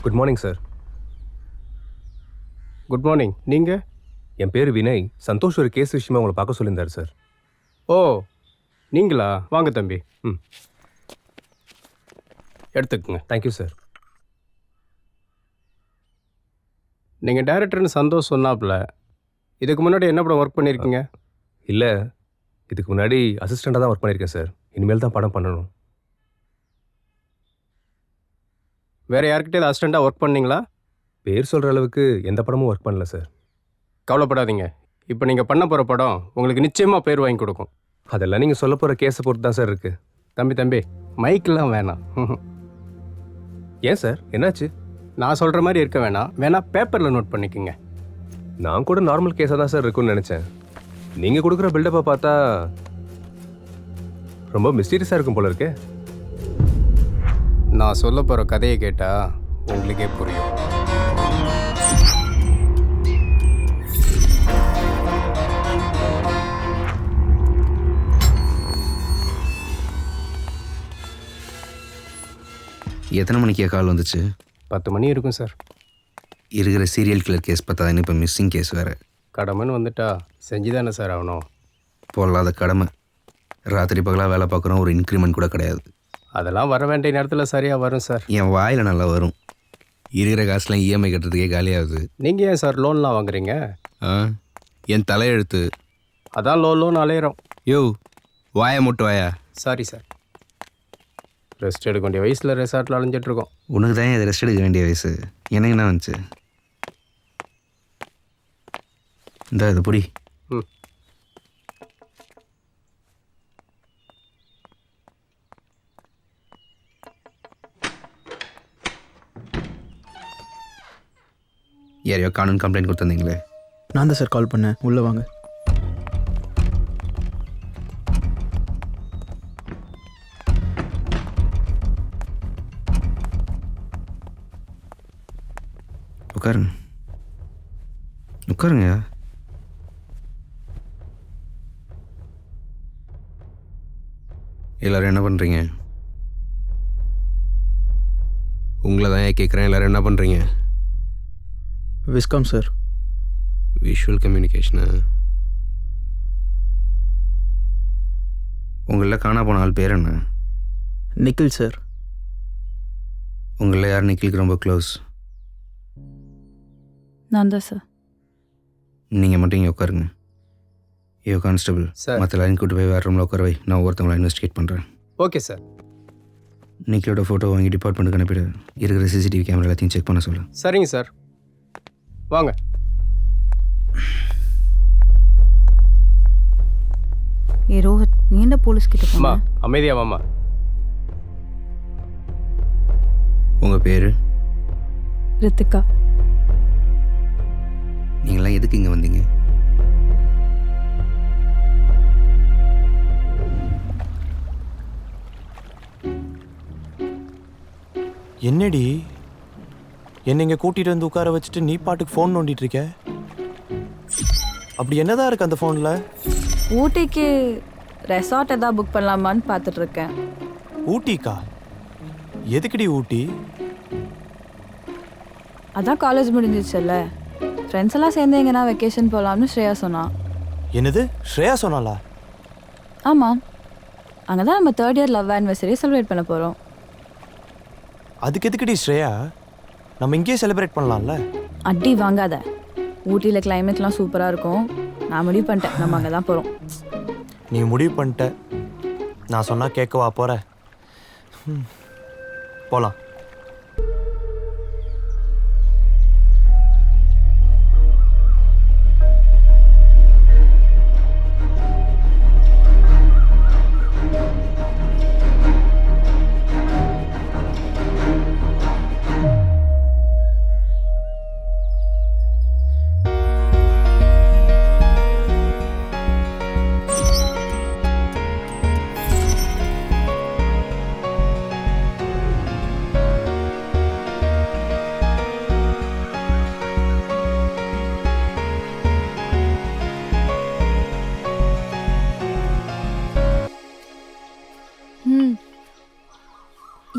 Good morning sir. Good morning. நீங்கள்? என் பேர் வினய். சந்தோஷ் ஒரு கேஸ் விஷயமா உங்களை பார்க்க சொல்லியிருந்தார் சார். ஓ, நீங்களா? வாங்க தம்பி. ம், எடுத்துக்கோங்க. Thank you sir. நீங்கள் டைரக்டர்னு சந்தோஷ் சொன்னாப்புல. இதுக்கு முன்னாடி என்ன படம் ஒர்க் பண்ணியிருக்கீங்க? இல்லை, இதுக்கு முன்னாடி அசிஸ்டண்ட்டாக தான் ஒர்க் பண்ணியிருக்கேன் சார். இனிமேல் தான் படம் பண்ணணும். வேறு யார்கிட்டயாவது அசிஸ்டண்ட்டாக ஒர்க் பண்ணீங்களா? பேர் சொல்கிற அளவுக்கு எந்த படமும் ஒர்க் பண்ணல சார். கவலைப்படாதீங்க. இப்போ நீங்கள் பண்ண போகிற படம் உங்களுக்கு நிச்சயமாக பேர் வாங்கி கொடுக்கும். அதெல்லாம் நீங்கள் சொல்ல போகிற கேஸை பொறுத்து தான் சார் இருக்குது. தம்பி மைக்கெலாம் வேணாம். ஏன் சார், என்னாச்சு? நான் சொல்கிற மாதிரி இருக்க வேணா பேப்பரில் நோட் பண்ணிக்கோங்க. நான் கூட நார்மல் கேஸாக தான் சார் இருக்குன்னு நினச்சேன். நீங்கள் கொடுக்குற பில்டப்பை பார்த்தா ரொம்ப மிஸ்டீரியஸாக இருக்கும் போல இருக்கே. நான் சொல்ல போகிற கதையை கேட்டால் உங்களுக்கே புரியும். எத்தனை மணிக்கு கால் வந்துச்சு? 10 மணி இருக்கும் சார். இருக்கிற சீரியல் கில்லர் கேஸ் பார்த்தா இப்போ மிஸ்ஸிங் கேஸ் வேறு. கடமைன்னு வந்துட்டா செஞ்சு தானே சார் ஆகணும். போடலாத கடமை. ராத்திரி பகலாக வேலை பார்க்குறோம், ஒரு இன்க்ரிமெண்ட் கூட கிடையாது. அதெல்லாம் வர வேண்டிய நேரத்தில் சரியாக வரும் சார். என் வாயில் நல்லா வரும். இருக்கிற காசுலாம் இஎம்ஐ கட்டுறதுக்கே காலியாகுது. நீங்கள் ஏன் சார் லோன்லாம் வாங்குறீங்க? என் தலையெழுத்து. அதான் லோன் அலையிறோம். யோ, வாயை முட்டு வாயா. Sorry sir. ரெஸ்ட் எடுக்க வேண்டிய வயசில் ரெசார்ட்டில் அலைஞ்சிட்ருக்கோம். உனக்கு தான் இது ரெஸ்ட் எடுக்க வேண்டிய வயசு. எனக்கு என்ன வந்துச்சு? இந்த இது புடி. ம், யாரையோ காணும் கம்ப்ளைண்ட் கொடுத்துருந்தீங்களே? நான் தான் சார் கால் பண்ணேன். உள்ளே வாங்க. உட்காருங்க உட்காருங்க. எல்லோரும் என்ன பண்ணுறீங்க? உங்களை தான் கேட்குறேன். எல்லோரும் என்ன பண்ணுறீங்க? Viscom sir. Visual communication. உங்களில் காணா போன ஆள் பேர் என்ன? நிக்கில் சார். உங்களில் யார் நிக்கிலுக்கு ரொம்ப க்ளோஸ்? நான் தான் சார். நீங்கள் மட்டும் இங்கே உட்காருங்க. ஐயோ கான்ஸ்டபிள், சார். மற்ற லைன் கூட்டு போய் வேறு ரூமில் உட்கார வை. நான் ஒவ்வொருத்தவங்கள இன்வெஸ்டிகேட் பண்ணுறேன். Okay sir. நிக்கிலோட ஃபோட்டோ வாங்கி டிபார்ட்மெண்ட்டுக்கு அனுப்பிடு. இருக்கிற சிசிடிவி கேமரா எல்லாத்தையும் செக் பண்ண சொல்லு. சரிங்க சார். வாங்க. ஏ ரோஹித், நீ என்ன போலீஸ் கிட்ட அம்மா போன? அமைதியா வாம்மா. உங்கள் பேர்? ரித்திகா. நீங்களாம் எதுக்கு இங்கே வந்தீங்க? என்னடி என்னை இங்கே கூட்டிகிட்டு வந்து உட்கார வச்சுட்டு நீ பாட்டுக்கு ஃபோன் நோண்டிட்டு இருக்க? அப்படி என்னதான் இருக்கு அந்த ஃபோனில்? ஊட்டிக்கு ரெசார்ட் எதாவது புக் பண்ணலாமான்னு பார்த்துட்டு இருக்கேன். ஊட்டிக்கா? எதுக்குடி ஊட்டி? அதான் காலேஜ் முடிஞ்சிச்சுல்ல, ஃப்ரெண்ட்ஸ் எல்லாம் சேர்ந்து எங்கன்னா வெக்கேஷன் போகலாம்னு ஸ்ரேயா சொன்னான். என்னது, ஸ்ரேயா சொன்னாலா? ஆமாம், அங்கே தான் நம்ம 3rd year love anniversary celebrate பண்ண போகிறோம். அதுக்கு எதுக்குடி ஸ்ரேயா? நம்ம இங்கேயே செலிப்ரேட் பண்ணலாம்ல? அடி வாங்காத. ஊட்டியில் கிளைமேட்லாம் சூப்பராக இருக்கும். நான் முடிவு பண்ணிட்டேன், நம்ம அங்கே தான் போகிறோம். நீ முடிவு பண்ணிட்ட, நான் சொன்னால் கேட்கவா போகிற? போகலாம்.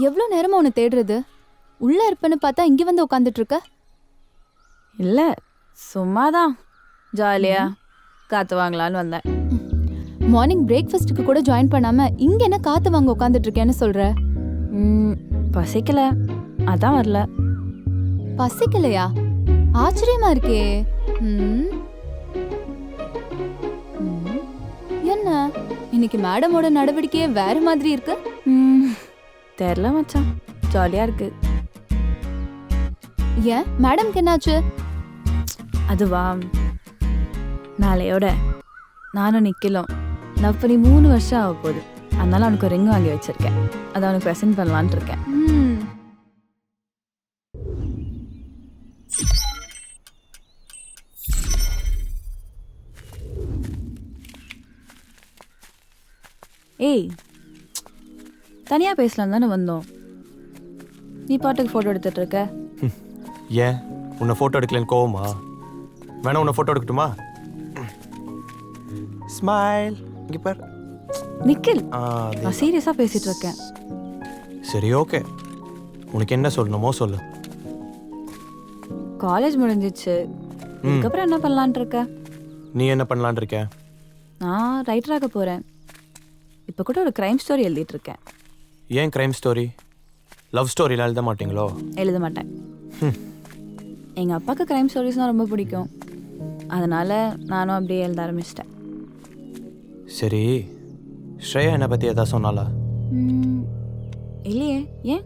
எவ்வளோ நேரமா உன்னை தேடுறது? உள்ள இருப்பேன்னு பார்த்தா இங்க வந்து உட்காந்துட்டு இருக்க. இல்லை சும்மாதான் ஜாலியா காற்று வாங்கலான்னு வந்தேன். மார்னிங் பிரேக்ஃபாஸ்ட்டுக்கு கூட ஜாயின் பண்ணாம இங்க என்ன காத்து வாங்க உட்காந்துட்டு இருக்கேன்னு சொல்ற? பசிக்கல அதான் வரல. பசிக்கலையா? ஆச்சரியமா இருக்கே. ம். ம். என்ன இன்னைக்கு மேடமோட நடவடிக்கையே வேற மாதிரி இருக்கு. தெரில மச்சான், ஜாலியாக இருக்கு. ஏன் மேடம்க்கு என்னாச்சு? அதுவா, நாளையோட நானும் நிக்கலும் லவ் பண்ணி 3 வருஷம் ஆக போகுது. அதனால அவனுக்கு ஒரு ரிங் வாங்கி வச்சிருக்கேன். அதை அவனுக்கு ப்ரெசென்ட் பண்ணலான்னு இருக்கேன். ம். ஏய், தனியாக பேசலாம் தானே வந்தோம். நீ பாட்டுக்கு ஃபோட்டோ எடுத்துட்டு இருக்க. ஏன் உன்னை ஃபோட்டோ எடுக்கலன்னு கோவமா? வேணா உன்னை ஃபோட்டோ எடுக்கட்டுமா? ஸ்மைல். இங்கே பார். நிக்கில், நான் சீரியஸாக பேசிட்டு இருக்கேன். சரி ஓகே, உனக்கு என்ன சொல்லணுமோ சொல்லு. காலேஜ் முடிஞ்சிச்சு, இதுக்கப்புறம் என்ன பண்ணலான்ட்டு இருக்க? நீ என்ன பண்ணலான் இருக்க? நான் ரைட்டராக போகிறேன். இப்போ கூட ஒரு க்ரைம் ஸ்டோரி எழுதிட்டு இருக்கேன். ஏன் க்ரைம் ஸ்டோரி? லவ் ஸ்டோரிலாம் எழுத மாட்டீங்களோ? எழுத மாட்டேன். எங்கள் அப்பாவுக்கு க்ரைம் ஸ்டோரிஸ்னால் ரொம்ப பிடிக்கும். அதனால் நானும் அப்படியே எழுத ஆரம்பிச்சிட்டேன். சரி, ஸ்ரேயா என்னை பற்றி எதாவது சொன்னாலா? இல்லையே, ஏன்?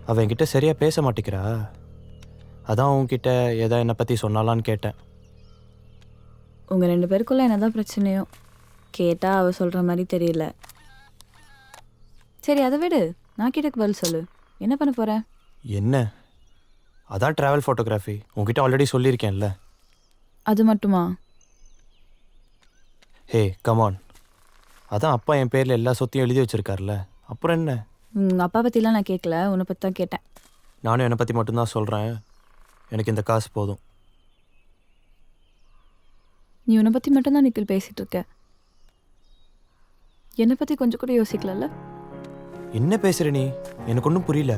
அவள் என்கிட்ட சரியாக பேச மாட்டேங்கிறா. அதான் உன்கிட்ட எதா என்னை பற்றி சொன்னாலான்னு கேட்டேன். உங்கள் 2 பேருக்குள்ளே என்னதான் பிரச்சனையோ கேட்டால் அவள் சொல்கிற மாதிரி தெரியல. சரி அதை விடு, நான் கேட்டக்கு பதில் சொல்லு. என்ன பண்ண போகிறேன்? என்ன? அதான் ட்ராவல் ஃபோட்டோகிராஃபி. உங்ககிட்ட ஆல்ரெடி சொல்லியிருக்கேன்ல. அது மட்டுமா? ஹே கமான், அதான் அப்பா என் பேரில் எல்லா சொத்தையும் எழுதி வச்சுருக்கார்ல, அப்புறம் என்ன? உங்கள் அப்பா பற்றிலாம் நான் கேட்கல, உன்னை பற்றி தான் கேட்டேன். நானும் என்னை பற்றி மட்டும்தான் சொல்கிறேன். எனக்கு இந்த காசு போதும். நீ உன்னை பற்றி மட்டும்தான் நிக்கில் பேசிகிட்டு இருக்க. என்னை பற்றி கொஞ்சம் கூட யோசிக்கலல்ல? என்ன பேசுகிற நீ? எனக்கு ஒன்றும் புரியல.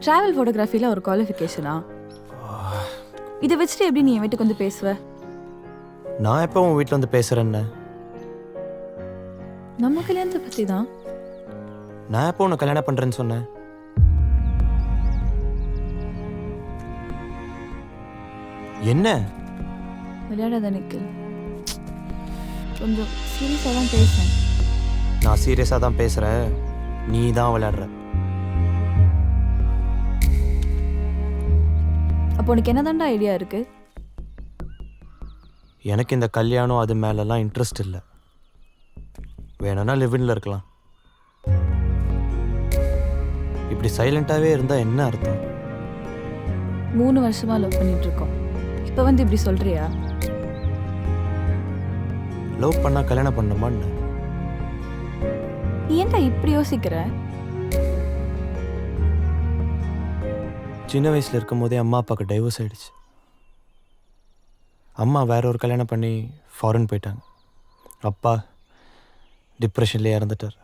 ட்ராவல் ஃபோட்டோகிராஃபியில் ஒரு குவாலிஃபிகேஷனா? இதை வச்சுட்டு எப்படி நீ என் வீட்டுக்கு வந்து பேசுவ? நான் எப்போ உன் வீட்டில் வந்து பேசுகிறேன்ன? நம்ம கல்யாணத்தை பற்றி தான். நான் எப்போ உன்னை கல்யாணம் பண்ணுறேன்னு சொன்னேன்? என்ன விளையாடாத நிக்கில், கொஞ்சம் சீரியஸாக தான் பேசுகிறேன். நான் சீரியஸாக தான் பேசுகிறேன், நீ தான் விளையாடுற. அப்போ உனக்கு என்னதான்டா ஐடியா இருக்கு? எனக்கு இந்த கல்யாணம் அது மேலெல்லாம் இன்ட்ரெஸ்ட் இல்லை. வேணும்னா லிவின்ல இருக்கலாம். இப்படி சைலண்டாகவே இருந்தால் என்ன அர்த்தம்? 3 வருஷமாக லவ் பண்ணிட்டு இருக்கோம். இப்போ வந்து இப்படி சொல்கிறியா? லவ் பண்ணால் கல்யாணம் பண்ணணுமா என்ன? நீ ஏன்டா இப்படி யோசிக்கிற? சின்ன வயசில் இருக்கும் போதே அம்மா அப்பாவுக்கு டைவர்ஸ் ஆயிடுச்சு. அம்மா வேற ஒரு கல்யாணம் பண்ணி ஃபாரின் போயிட்டாங்க. அப்பா டிப்ரெஷன்லேயே இறந்துட்டார்.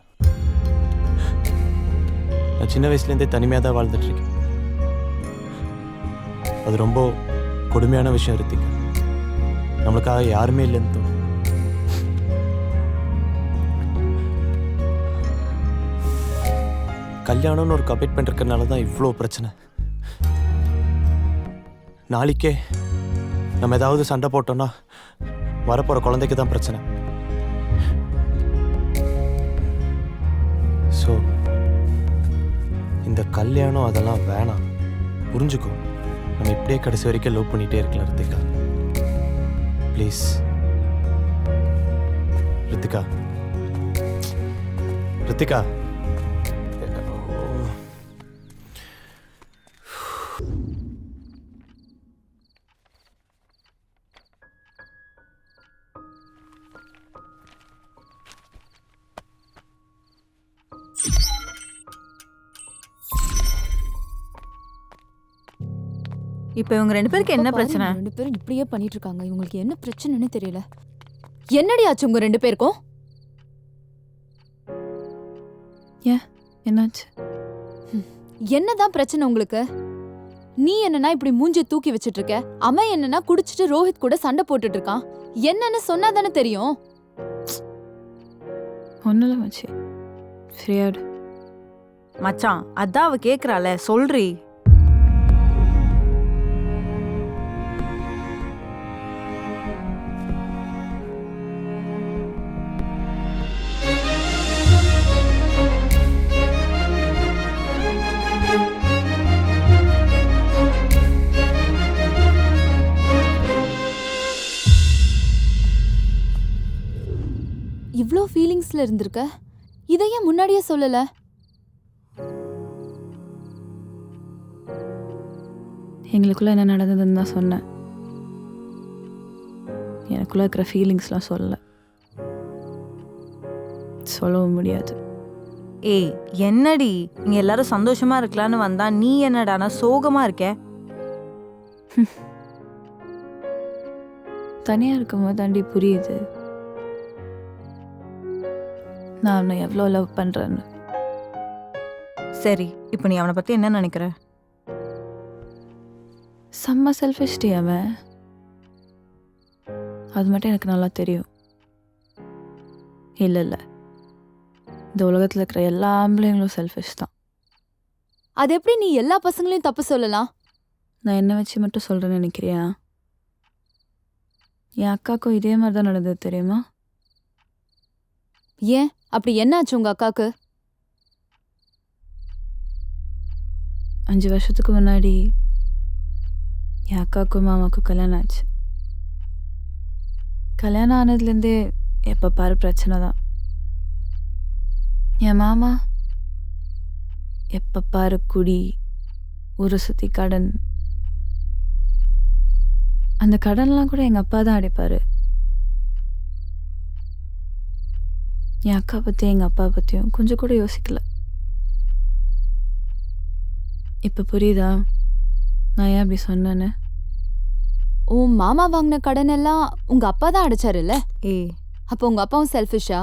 நான் சின்ன வயசுலேருந்தே தனிமையாக தான் வாழ்ந்துட்டுருக்கேன். அது ரொம்ப கொடுமையான விஷயம் ரித்திகா. நம்மளுக்காக யாருமே இல்லைன்னு தோணும். கல்யாணம்னு ஒரு கமிட்மெண்ட் இருக்கிறதுனால தான் இவ்வளோ பிரச்சனை. நாளைக்கே நம்ம ஏதாவது சண்டை போட்டோம்னா வரப்போகிற குழந்தைக்கு தான் பிரச்சனை. ஸோ இந்த கல்யாணம் அதெல்லாம் வேணாம், புரிஞ்சுக்கோ. நம்ம இப்படியே கடைசி வரைக்கும் லவ் பண்ணிகிட்டே இருக்கலாம் ரித்திகா. ப்ளீஸ் ரித்திகா, ரித்திகா. இப்போ இவங்க 2 பேருக்கு என்ன பிரச்சனை? 2 பேரும் இப்படியே பண்ணிட்டு இருக்காங்க. இவங்களுக்கு என்ன பிரச்சனைன்னு தெரியல. என்னடி ஆச்சு உங்க 2 பேருக்கும்? ஏன் என்னாச்சு? என்னதான் பிரச்சனை உங்களுக்கு? நீ என்னன்னா இப்படி மூஞ்சி தூக்கி வச்சிட்டு இருக்க, அவன் என்னன்னா குடிச்சிட்டு ரோஹித் கூட சண்டை போட்டுட்டு இருக்கான். என்னன்னு சொன்னாதானே தெரியும். ஒன்றும் இல்லை மச்சி, ஃப்ரீயாடு. மச்சான் அதான் அவ கேக்குறாள, சொல்றி. இவ்ளோ ஃபீலிங்ஸ்ல இருந்திருக்க, இதை ஏன் முன்னாடியே சொல்லல? எங்களுக்குள்ள என்ன நடந்ததுன்னு தான் சொன்னேன். எனக்குள்ள இருக்கிற ஃபீலிங்ஸ்லாம் சொல்லவும் முடியாது. ஏய் என்னடி, இங்க எல்லாரும் சந்தோஷமா இருக்கலான்னு வந்தா நீ என்னடானா சோகமா இருக்க? தனியாக இருக்கும்போது தாண்டி புரியுது நான் அவனை எவ்வளோ லவ் பண்ணுறேன்னு. சரி, இப்போ நீ அவனை பத்தி என்ன நினைக்கிற? செம்ம செல்ஃபிஷ்டி அவன், அது மட்டும் எனக்கு நல்லா தெரியும். இல்லை இந்த உலகத்தில் இருக்கிற எல்லா ஆம்பளைங்களும் செல்ஃபிஷ் தான். அது எப்படி நீ எல்லா பசங்களையும் தப்பு சொல்லலாம்? நான் என்ன வச்சு மட்டும் சொல்கிறேன்னு நினைக்கிறியா? என் அக்காவுக்கும் இதே மாதிரி தான் நடந்தது தெரியுமா? ஏன் அப்படி என்னாச்சு உங்க அக்காக்கு? 5 வருஷத்துக்கு முன்னாடி என் அக்காவுக்கும் மாமாவுக்கும் கல்யாணம் ஆச்சு. கல்யாணம் ஆனதுலேருந்தே எப்போ பாரு பிரச்சனை தான். என் மாமா எப்போ பாரு குடி, ஊரை சுற்றி கடன். அந்த கடன்லாம் கூட எங்கள் அப்பா தான் அடைப்பார். என் அக்கா பற்றி எங்கள் அப்பா பற்றியும் கொஞ்சம் கூட யோசிக்கல. இப்போ புரியுதா நான் ஏன் அப்படி சொன்னேன்னு? உன் மாமா வாங்கின கடன் எல்லாம் உங்க அப்பா தான் அடைச்சாருல்ல? ஏய் அப்போ உங்க அப்பாவும் செல்ஃபிஷா?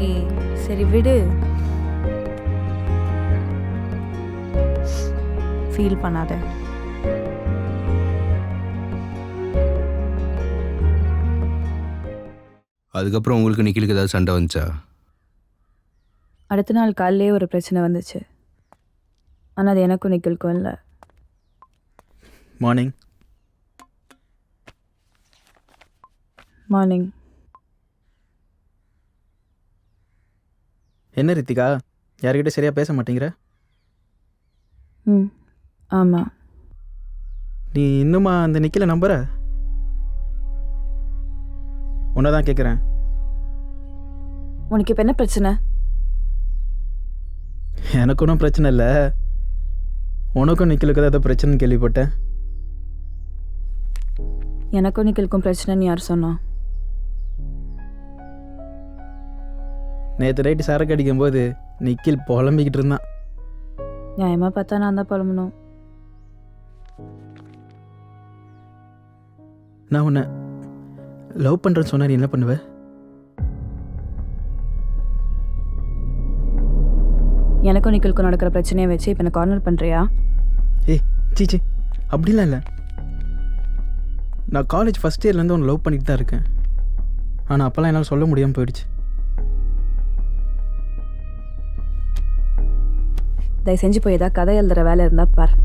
ஏய் சரி விடு, ஃபீல் பண்ணாத. அதுக்கப்புறம் உங்களுக்கு நிக்கிலுக்கு ஏதாவது சண்டை வந்துச்சா? அடுத்த நாள் காலையிலே ஒரு பிரச்சனை வந்துச்சு. ஆனால் அது எனக்கும் நிக்கலுக்கும் இல்லை. மார்னிங். மார்னிங். என்ன ரித்திகா, யார்கிட்ட சரியாக பேச மாட்டேங்கிற? ஆமாம். நீ இன்னுமா அந்த நிக்கில நம்புற? உன்னை தான் கேட்குறேன். உனக்கு இப்போ என்ன பிரச்சனை? எனக்கு ஒன்றும் பிரச்சனை இல்லை. உனக்கும் நிக்கிலுக்கு தான் ஏதோ பிரச்சனைன்னு கேள்விப்பட்டேன். எனக்கும் நிக்கலுக்கும் பிரச்சனைன்னு யார் சொன்னா? நேற்று நைட்டு சரக்கு அடிக்கும்போது நிக்கில் புலம்பிக்கிட்டு இருந்தான். நியாயமாக பார்த்தா நான் தான் புலம்பணும். நான் உன்னை லவ் பண்ணுறேன்னு சொன்னா நீ என்ன பண்ணுவ? எனக்கும் நிக்கலுக்கும் நடக்கிற பிரச்சனையை வச்சு இப்போ என்ன கார்னர் பண்ணுறியா? ஏய் சீச்சி, அப்படிலாம் இல்லை. நான் காலேஜ் ஃபஸ்ட் இயர்லேருந்து உன்னை லவ் பண்ணிட்டு தான் இருக்கேன். ஆனால் அப்போல்லாம் என்னால் சொல்ல முடியாமல் போயிடுச்சு. தயவு செஞ்சு போய் ஏதாவது கதை எழுதுகிற வேலை இருந்தால் பார்.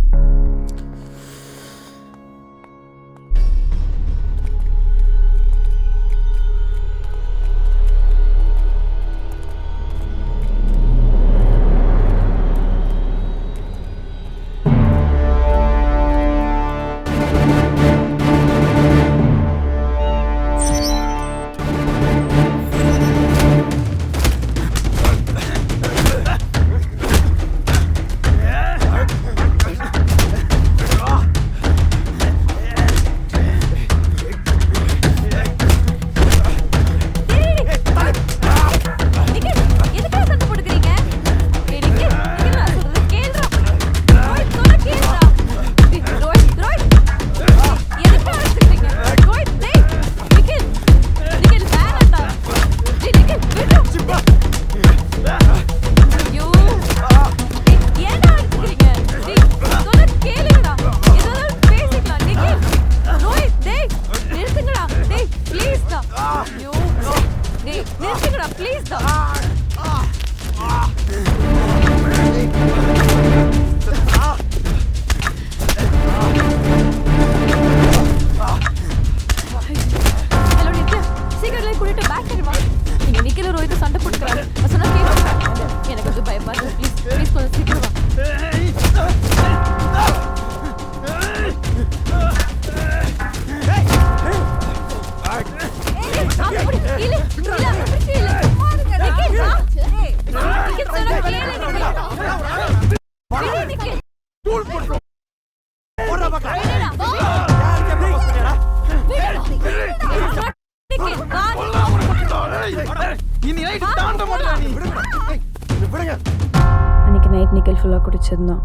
அன்றைக்கி நைட் நிக்கல் ஃபுல்லாக குடிச்சிருந்தான்.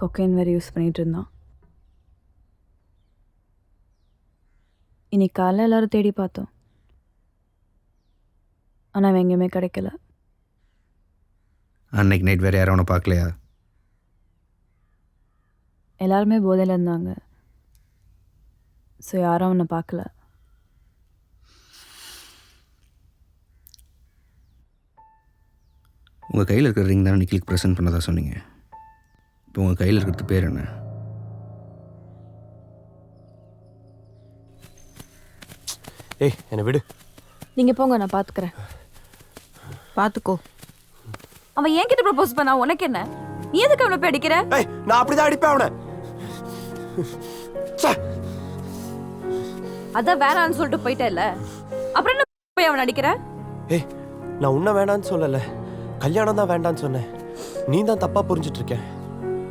கொக்கைன் வேறு யூஸ் பண்ணிகிட்டு இருந்தான். இன்னைக்கு காலைல எல்லாரும் தேடி பார்த்தோம், ஆனால் அவன் எங்கேயுமே கிடைக்கல. அன்னைக்கு நைட் வேறு யாரும் அவனை பார்க்கலையா? எல்லாருமே போதையில் இருந்தாங்க, ஸோ யாரும் அவனை பார்க்கல. உங்கள் கையில் இருக்கிற ரிங் தானே நிக்கிலுக்கு ப்ரெசென்ட் பண்ணதா சொன்னீங்க. இப்போ உங்கள் கையில் இருக்கிறது பேர் என்ன? ஏய் என்னை விடு. நீங்கள் போங்க, நான் பார்த்துக்கிறேன். பார்த்துக்கோ. அவன் என்கிட்ட ப்ரப்போஸ் பண்ணா உனக்கு என்ன? நீ எதுக்கு அவனை போய் அடிக்கிற? ஏய் நான் அப்படிதான் அடிப்பேன் அவனை. அதான் வேணான்னு சொல்லிட்டு போயிட்டேல்ல, அப்புறம் என்ன போய் அவன் அடிக்கிற? ஏய் நான் உன்னை வேணான்னு சொல்லலை, கல்யாணம் தான் வேண்டான்னு சொன்னேன். நீ தான் தப்பா புரிஞ்சிட்டு இருக்க.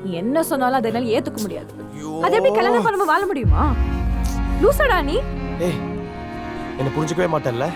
நீ என்ன சொன்னாலும் அதை என்னால ஏத்துக்க முடியாது. அது எப்படி கல்யாணம் பண்ணாம வாழ முடியுமா? லூசடா நீ. ஏய் என்ன புரிஞ்சுக்கவே மாட்டேல்ல.